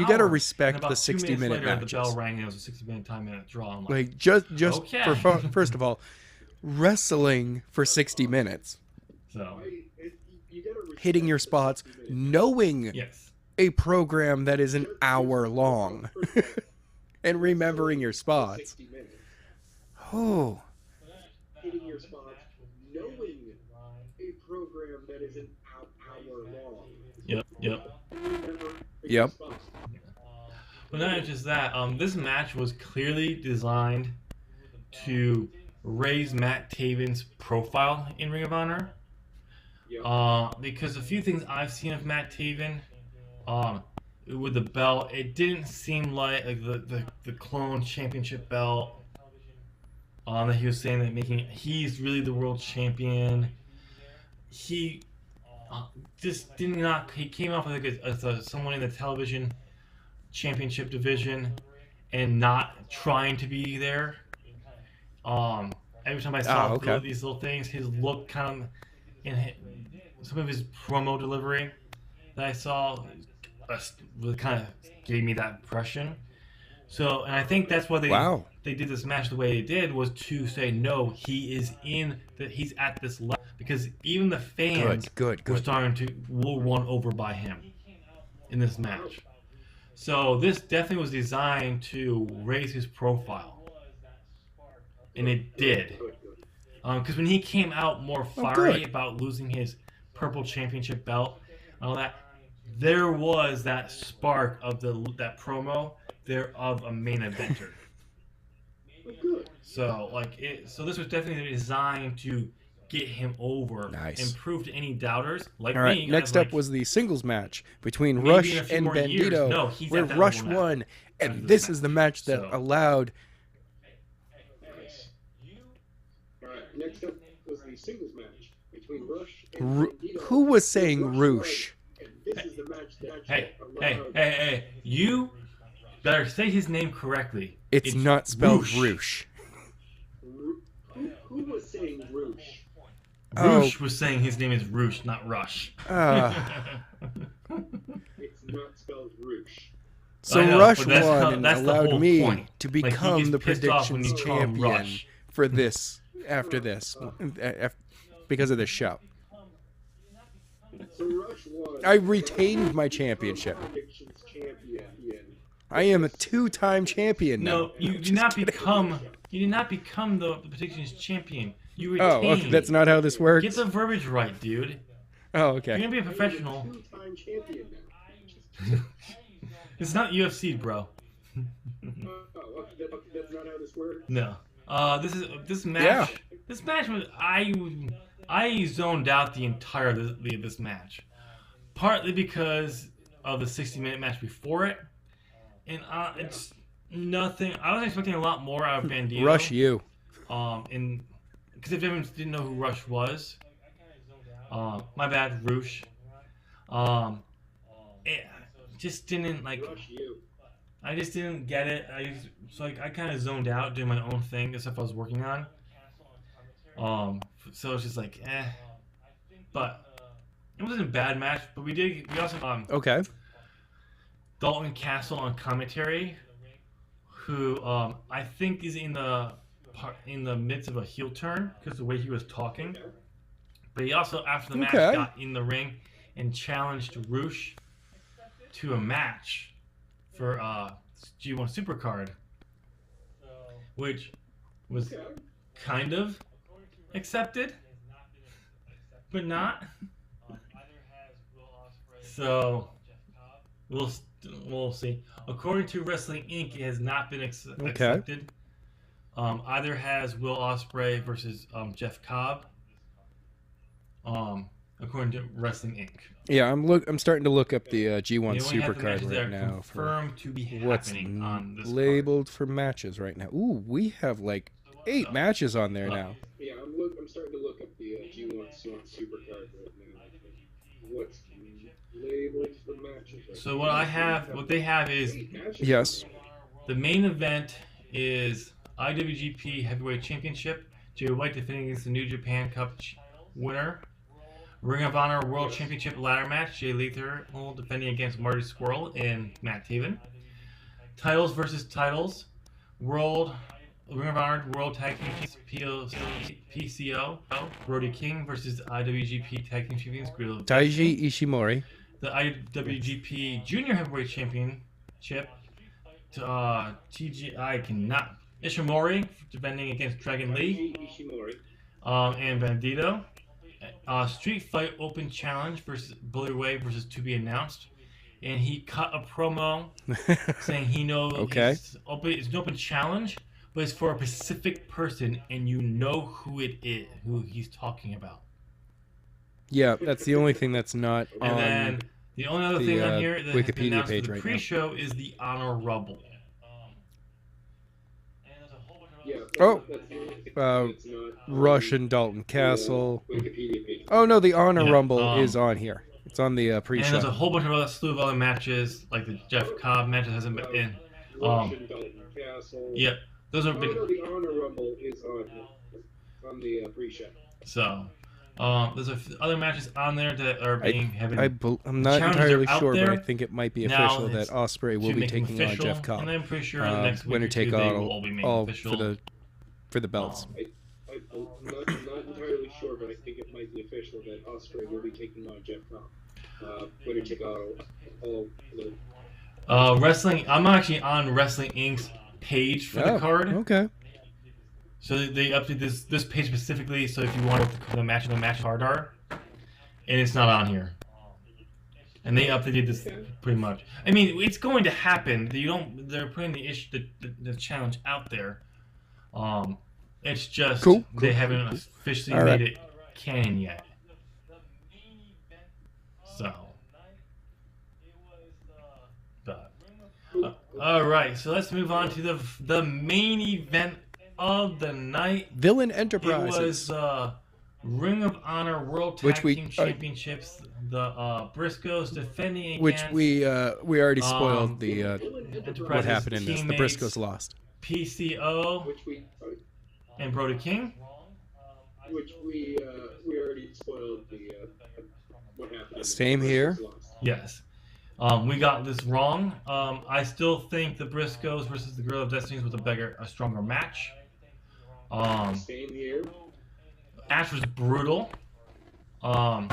got to respect the 60-minute matches. The bell rang and it was a 60-minute time-minute draw. I'm like just okay. for first of all, wrestling for 60 minutes. So hitting your spots, knowing a program that is an hour long, and remembering your spots. Oh. Hitting your spots, knowing a program that is an hour long. Yep. But not just that. This match was clearly designed to raise Matt Taven's profile in Ring of Honor. Because a few things I've seen of Matt Taven, with the belt, it didn't seem like the clone championship belt. That he was saying that he's really the world champion. He just did not. He came off as someone in the television championship division and not trying to be there. Every time I saw these little things, his look kind of in some of his promo delivery that I saw really kind of gave me that impression. So, and I think that's why they did this match the way they did, was to say, no, he's at this level, because even the fans were starting to won over by him in this match. So this definitely was designed to raise his profile, and it did. Because when he came out more fiery about losing his purple championship belt and all that, there was that spark of that promo there of a main eventer. So so this was definitely designed to get him over and prove to any doubters like me. Next up was the singles match between Rush and Bandito, where Rush won, and this is the match that allowed. Next up was the singles match between Rush and Bandito. Who was saying Roosh? Hey! You better say his name correctly. It's not spelled Roosh. Who was saying Roosh? Oh. Roosh was saying his name is Roosh, not Rush. It's not spelled Roosh. So I know, Rush but that's won the- and that's the allowed whole me point. to Like, he become gets the pissed off when predictions you call him champion Rush. for this after this because of this show. So Rush won. I retained my championship. Predictions champion. I am a 2-time champion now. No, you did not become. You did not become the predictions champion. You retained. Oh, okay, that's not how this works. Get the verbiage right, dude. Oh, You're okay. gonna be a professional. Two-time champion now. It's not UFC, bro. Oh, that's not how this works. No. This match. Yeah. This match was I zoned out the entire this match, partly because of the 60-minute match before it, and it's nothing. I was expecting a lot more out of Bandito. Rush you. And because if anyone didn't know who Rush was, my bad, Roosh. It just didn't like. Rush you. I just didn't get it. I kind of zoned out doing my own thing, the stuff I was working on. So it's just like, eh. But it wasn't a bad match. But we also Okay. Dalton Castle on commentary, who I think is in the midst of a heel turn because the way he was talking. But he also after the match Okay. got in the ring and challenged Roosh to a match for G1 Supercard, which was kind of accepted, but not. So we'll see. According to Wrestling Inc., it has not been accepted. Either has Will Ospreay versus Jeff Cobb. According to Wrestling Inc. Yeah, I'm starting to look up the G1 They only have the Supercard matches that right are now for confirmed to be what's happening on this labeled for matches right now. Ooh, we have like 8 matches on there now. Yeah, I'm starting to look up the G1 Supercard right now. What's labeled for matches? Right So now? what they have is Yes. the main event is IWGP Heavyweight Championship. Jay White defending against the New Japan Cup winner. Ring of Honor World Championship ladder match. Jay Lethal defending against Marty Squirrel and Matt Taven. Titles versus titles. Ring of Honor World Tag Team PCO. Brody King versus IWGP Tag Team Champions Guerrilla Taiji Ishimori. The IWGP Junior Heavyweight Championship. I cannot. Ishimori defending against Dragon Lee. Ishimori. And Bandito. Street Fight Open Challenge versus Bully Ray versus to be announced. And he cut a promo saying he knows it's an open challenge, but it's for a specific person, and you know who it is, who he's talking about. Yeah, that's the only thing that's not And on. then the only other thing on here that has been Wikipedia announced page for the right now. pre-show is the Honor Rumble. Yeah, Oh. that's the only thing Uh, that's not on Rush and Dalton the Castle. Wikipedia page. Oh no, the Honor Yeah, Rumble is on here. It's on the And there's a pre-show. whole bunch of other slew of other matches, like the Jeff Cobb matches hasn't been in. Rush and Dalton Castle. Yep, those have Oh, been. no, the Honor Rumble is on the pre-show. So, there's other matches on there that are being I'm not challenges entirely are out sure, but I there. think it might be Now official that it's Ospreay will to be make them taking on official, Jeff Cobb. and I'm pretty sure the next week Winner or take two, they will all, all be made all official. for the belts. I'm not entirely sure, but I think it might be official that Ospreay will be taking on Jeff Cobb. Winner take all the Wrestling. I'm actually on Wrestling Inc.'s page for the card. Okay. So they updated this page specifically. So if you want the match card art, and it's not on here. And they updated this pretty much. I mean, it's going to happen. They're putting the challenge out there. It's just they haven't officially made it canon yet. So, but all right. So let's move on to the main event of the night. Villain It Enterprises. was Ring of Honor World Tag Team Championships. The Briscoes defending against we already spoiled the Enterprises what happened in this. The teammates Briscoes lost. PCO which we and Brody King. which we already spoiled the what happened. Same here. Yes. We got this wrong. I still think the Briscoes versus the Guerrilla of Destinies was a stronger match. Same here. Match was brutal. Don't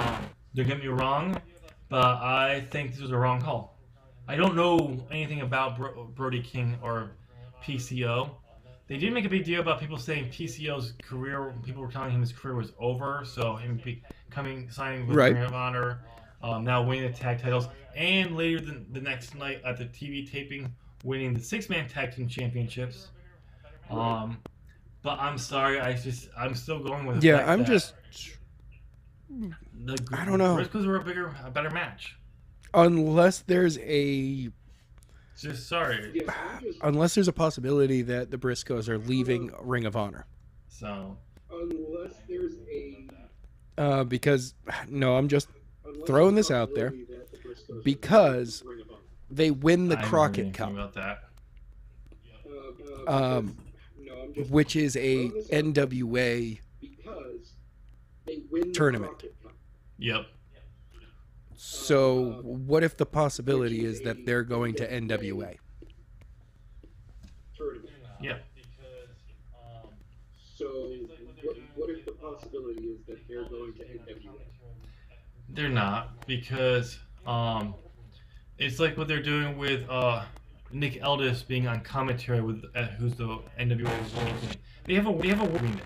get me wrong, but I think this was a wrong call. I don't know anything about Brody King or PCO. They did make a big deal about people saying PCO's career. People were telling him his career was over, so him signing with Right. Ring of Honor, now winning the tag titles, and later the next night at the TV taping, winning the six-man tag team championships. But I'm sorry, I'm still going with the Yeah, fact I'm that just. I don't know. Briscoes were a better match. Unless there's a Just sorry. Yes, I'm just, unless there's a possibility that the Briscoes are leaving Ring of Honor. So unless there's Because no, I'm just unless throwing there's this out there possibility that the Briscoes are because Ring of Honor. they win the I don't know Crockett anything Cup, about that. No, I'm just which is a throwing this out NWA because they win tournament. The Crockett Cup. Yep. So what if the possibility is that they're going to NWA? Tournament. Yep. So what if the possibility is that they're going to NWA? They're not because it's like what they're doing with Nick Aldis being on commentary with who's the NWA World. They have a agreement.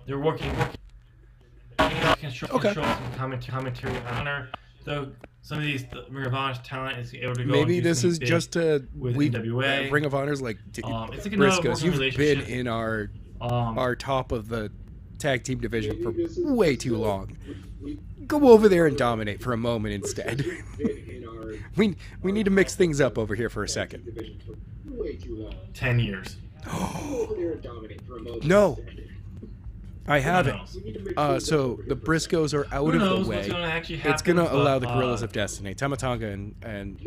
They're working. Can show some commentary on Honor. Though some of these Ring of Honor's talent is able to go. Maybe and do this something is big just a with we NWA. Ring of Honor's like It's like another Briscoes. working You've been relationship. in Um, our top of the tag team division for Maybe this is way just too a- long. we- Go over there and dominate for a moment instead. been in our We need to mix things up over here for a second. division for way too long. 10 years. Go over there and dominate for a moment. No. instead. I haven't. knows? We need to mix things up So over the here for a Briscoes are out Who of knows the way. what's going to actually happen? It's gonna allow the but, Gorillas of Destiny, Tamatanga and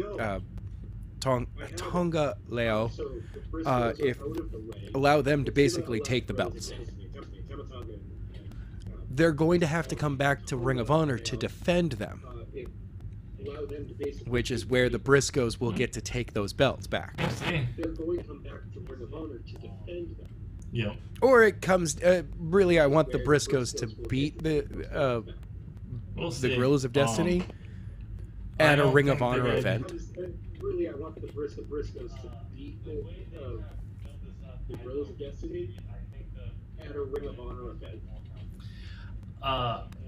Tonga Leo, So the Briscoes are if out of the way. allow them to It's gonna basically allow take the Gorillas belts. of Destiny, Tamatanga and, They're going to have to come back to Ring of Honor to defend them, allow them to basically which is where the Briscoes will get to take those belts back. We'll see. they're going to come back to Ring of Honor to defend them. Yep. Or it comes. Really, I want the Briscoes to beat the We'll see. Gorillas of Destiny I at a don't Ring of think they're Honor gonna- event. Really, I want the Briscoes to beat the Gorillas of Destiny at a Ring of Honor event.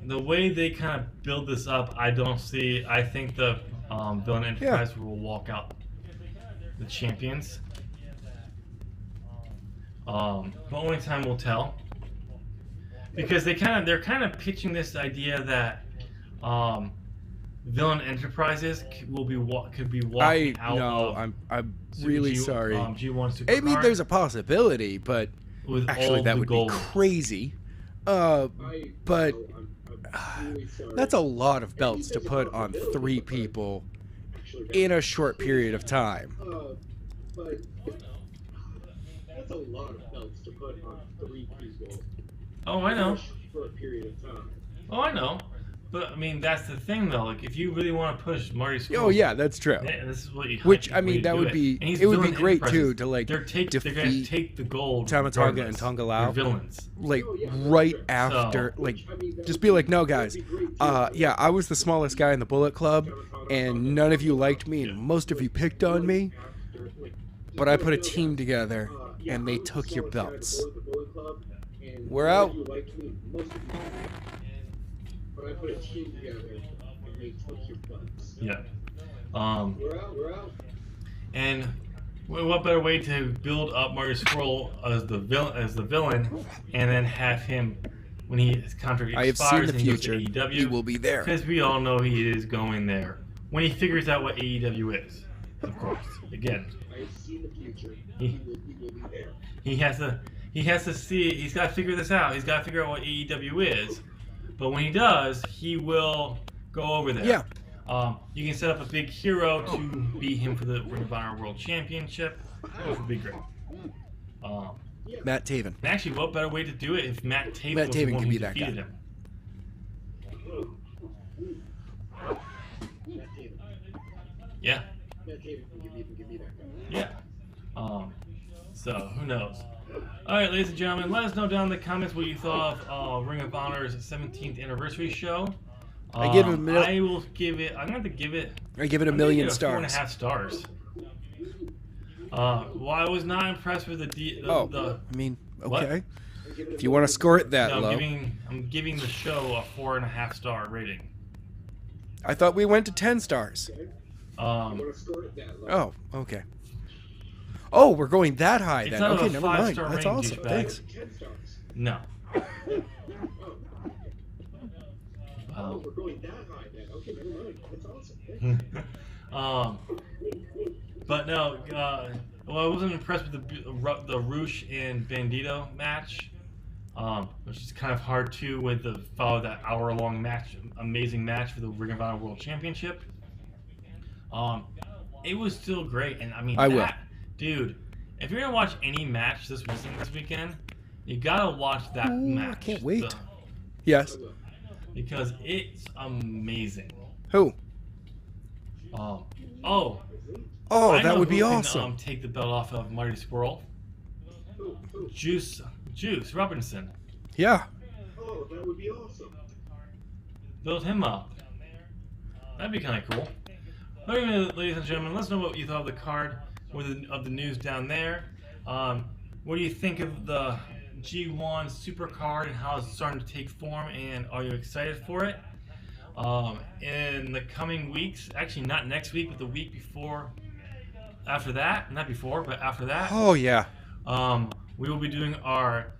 The way they kind of build this up, I don't see. I think the Villain Enterprise will walk out the champions. But only time will tell. Because they're kind of pitching this idea that Villain Enterprises could be walking out of I'm Super really G, sorry. G1 Super I mean, there's a possibility, but with actually all that the would gold. be crazy. But I'm really sorry. that's a lot of belts to put on 3 people in a short period of time. But that's a lot of belts to put on 3 people. Oh, I know. For a period of time. Oh, I know. But I mean, that's the thing, though. Like, if you really want to push Marty Scurll, Oh yeah, that's true. this is what you. Which, the I way mean, to that do would it. be- And he's it would be Villain great, Enterprises. too, to, like, they're gonna defeat take the gold. Tamatanga and regardless. Tonga Lao. They're villains. Like Oh, yeah, right sure. after, So- like, just be like, no, guys. Yeah, I was the smallest guy in the Bullet Club, and none of you liked me, and most of you picked on me. But I put a team together, and they took your belts. We're out. But I put a team together, and they took your belts. Yeah. We're out. We're out. And what better way to build up Marty Scurll as the villain, and then have him when his contract I have seen expires the and he goes to future. AEW, He will be there. because we all know he is going there when he figures out what AEW is. Of course, again, I have seen the future. He- He will be there. he has to see. He's got to figure this out. He's got to figure out what AEW is. But when he does, he will go over there. Yeah. You can set up a big hero to beat him for the Ring of Honor World Championship, which would be great. Matt Taven. And actually, what better way to do it if Matt Taven Matt was the Taven one could who be that defeated guy. him? Matt Taven. Yeah. Matt Taven can be that guy. Yeah. So who knows? All right, ladies and gentlemen, let us know down in the comments what you thought of Ring of Honor's 17th anniversary show. I give it I will give it. I'm going to give it. I give it a I'm gonna million give it stars. 4.5 stars. Well, I was not impressed with the I mean, What? okay. If you want to score it that no, low. I'm giving the show a 4.5 star rating. I thought we went to 10 stars. Um, Want to score it that low? Oh, okay. Oh, we're going that high It's then. not Okay, a never mind. 5-star That's rating, awesome. douchebag. Thanks. 10 stars. no. Oh, we're going that high then. Okay, never mind. That's awesome. Thanks. But no. Well, I wasn't impressed with the ROH and Bandito match, which is kind of hard too with the follow that hour-long match, amazing match for the Ring of Honor World Championship. It was still great, and I mean, dude, if you're gonna watch any match this weekend, you gotta watch that match. I can't wait. Yes. Because it's amazing. Who? Oh, Oh, I that know would be who can, awesome. take the belt off of Marty Squirrel. Juice Robinson. Yeah. Oh, that would be awesome. Build him up. That'd be kind of cool. Anyway, ladies and gentlemen, let us know what you thought of the card, of the news down there. What do you think of the G1 Super Card and how it's starting to take form, and are you excited for it? In the coming weeks, actually not next week, but the week before, after that, not before, but after that, Oh, yeah. we will be doing our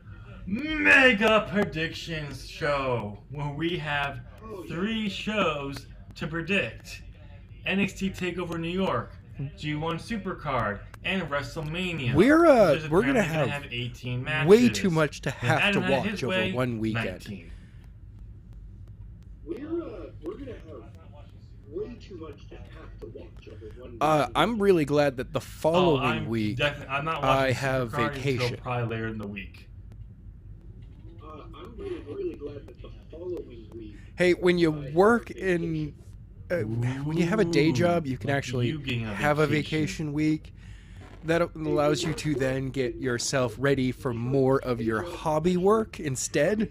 Mega Predictions show, where we have 3 shows to predict: NXT TakeOver New York, G1 Supercard, and WrestleMania. We're We're gonna have 18 matches. way too much to And have to Adam had watch his over way, one weekend. 19. We're gonna have way too much to have to watch over one week. I'm really glad that the following I'm week I'm not I watching have Supercard vacation. until probably later in the week. I'm really glad that the following week. Hey, when you work in, when you have a day job, you can actually You getting a have a vacation. vacation week. That allows you to then get yourself ready for more of your hobby work instead.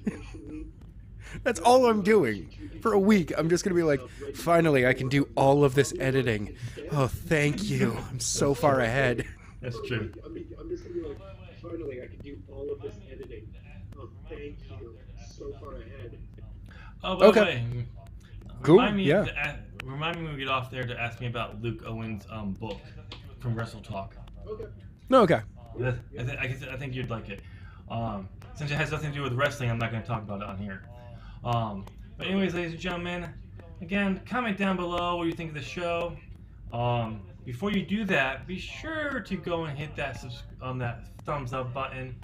That's all I'm doing. For a week, I'm just going to be like, finally, I can do all of this editing. Oh, thank you. I'm so far ahead. That's true. I'm just gonna be like, finally, I can do all of this editing. Oh, thank you. So far ahead. Oh, by Okay. the way, Cool, Remind me, yeah. remind me when we get off there to ask me about Luke Owen's book from Wrestle Talk. Okay. No, okay. I think you'd like it. Since it has nothing to do with wrestling, I'm not going to talk about it on here. But anyways, ladies and gentlemen, again, comment down below what you think of the show. Before you do that, be sure to go and hit that that thumbs up button.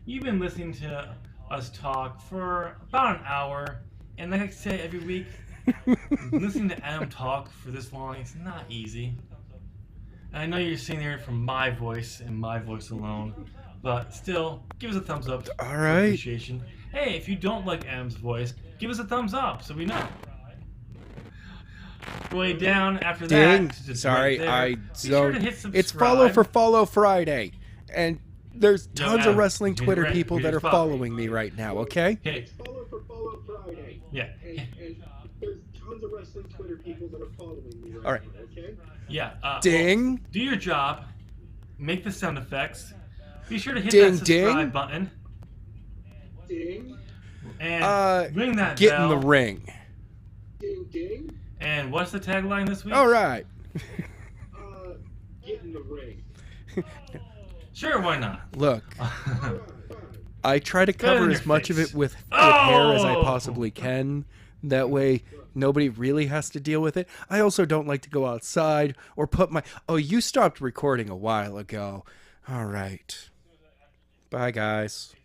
You've been listening to us talk for about an hour, and like I say every week, listening to Adam talk for this long, it's not easy. And I know you're sitting there from my voice and my voice alone, but still, give us a thumbs up. All for right. appreciation. Hey, if you don't like Adam's voice, give us a thumbs up so we know. Way down after Dang. that. Just Sorry, right there. I Be sure to don't. hit subscribe. It's Follow Friday. And there's Yo, tons of Adam, wrestling here's Twitter your- people here's that your are spot. following me right now, okay? Okay. Follow Friday. Yeah. And there's tons of wrestling Twitter people that are following me right All right. now, okay? Yeah. Ding. Well, do your job. Make the sound effects. Be sure to hit Ding, that subscribe ding. button. Ding, And ring that Get bell. in the ring. ding, ding. And what's the tagline this week? All right. Get in the ring. Sure, why not? Look, Alright. I try to Put it in cover your as much of face. it with hair as I Oh! possibly can. That way, nobody really has to deal with it. I also don't like to go outside or put my... Oh, you stopped recording a while ago. All right. Bye, guys.